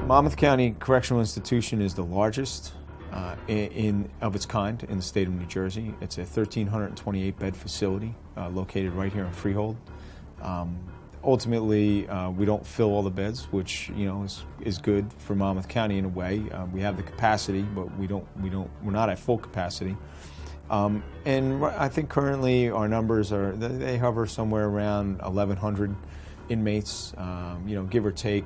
Monmouth County Correctional Institution is the largest of its kind in the state of New Jersey. It's a 1,328 bed facility located right here in Freehold. Ultimately, we don't fill all the beds, which is good for Monmouth County in a way. We have the capacity, but we're not at full capacity. And I think currently our numbers they hover somewhere around 1,100 inmates, give or take,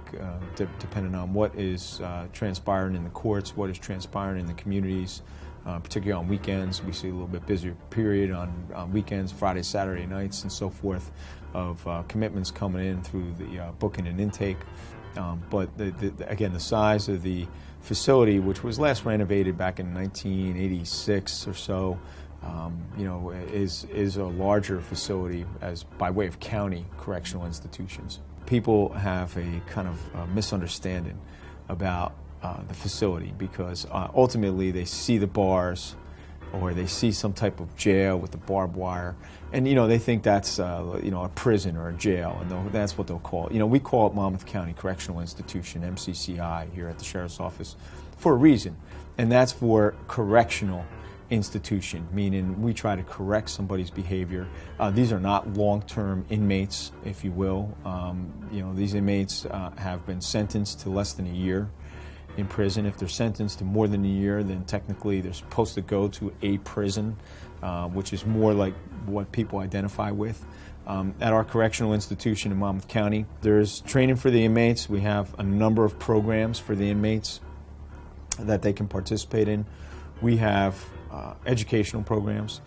depending on what is transpiring in the courts, what is transpiring in the communities, particularly on weekends. We see a little bit busier period on weekends, Friday, Saturday nights, and so forth, of commitments coming in through the booking and intake. But again, the size of the facility, which was last renovated back in 1986 or so, is a larger facility as by way of county correctional institutions. People have a kind of misunderstanding about the facility because ultimately they see the bars or they see some type of jail with the barbed wire, and they think that's a prison or a jail, and that's what they'll call it. We call it Monmouth County Correctional Institution, MCCI, here at the Sheriff's Office for a reason, and that's for correctional institution, meaning we try to correct somebody's behavior. These are not long-term inmates, if you will. These inmates have been sentenced to less than a year in prison. If they're sentenced to more than a year, then technically they're supposed to go to a prison, which is more like what people identify with. At our correctional institution in Monmouth County, there's training for the inmates. We have a number of programs for the inmates that they can participate in. We have educational programs.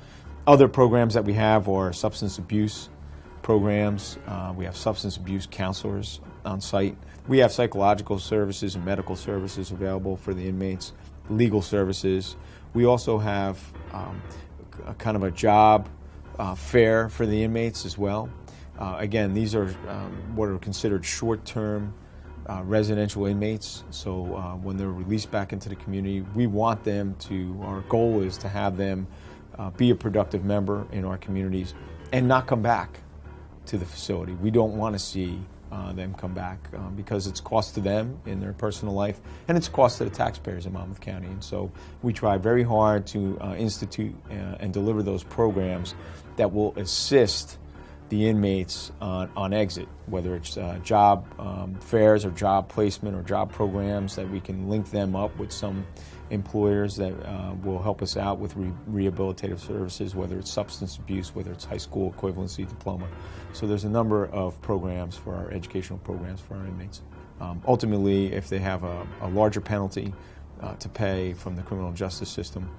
Other programs that we have are substance abuse programs. We have substance abuse counselors on site. We have psychological services and medical services available for the inmates, legal services. We also have a kind of a job fair for the inmates as well. Again, these are what are considered short-term residential inmates, so when they're released back into the community, we want them our goal is to have them be a productive member in our communities and not come back to the facility. We don't want to see them come back because it's cost to them in their personal life, and it's cost to the taxpayers in Monmouth County. And so we try very hard to institute and deliver those programs that will assist the inmates on exit, whether it's job fairs or job placement or job programs that we can link them up with some employers that will help us out with rehabilitative services, whether it's substance abuse, whether it's high school equivalency diploma. So there's a number of programs for our educational programs for our inmates. Ultimately, if they have a larger penalty to pay from the criminal justice system,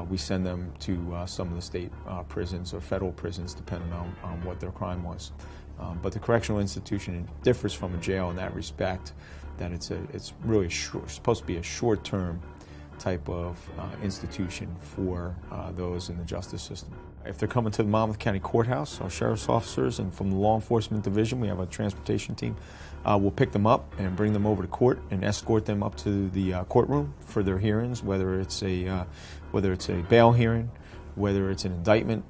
we send them to some of the state prisons or federal prisons, depending on what their crime was. But the correctional institution differs from a jail in that respect, that it's really supposed to be a short-term type of institution for those in the justice system. If they're coming to the Monmouth County Courthouse, our sheriff's officers and from the law enforcement division, we have a transportation team. We'll pick them up and bring them over to court and escort them up to the courtroom for their hearings, whether it's a bail hearing, whether it's an indictment,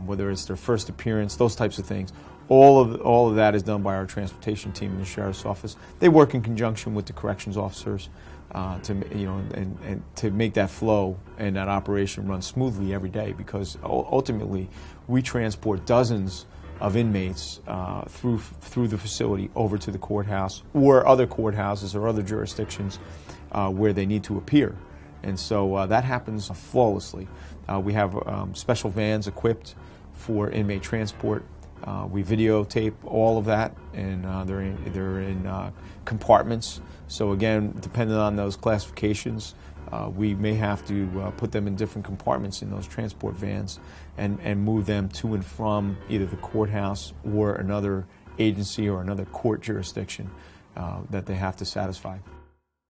whether it's their first appearance, those types of things. All of that is done by our transportation team in the sheriff's office. They work in conjunction with the corrections officers to make that flow and that operation run smoothly every day, because ultimately we transport dozens of inmates through the facility over to the courthouse or other courthouses or other jurisdictions where they need to appear. And so that happens flawlessly. We have special vans equipped for inmate transport. We videotape all of that, and they're in compartments. So again, depending on those classifications, we may have to put them in different compartments in those transport vans and move them to and from either the courthouse or another agency or another court jurisdiction that they have to satisfy.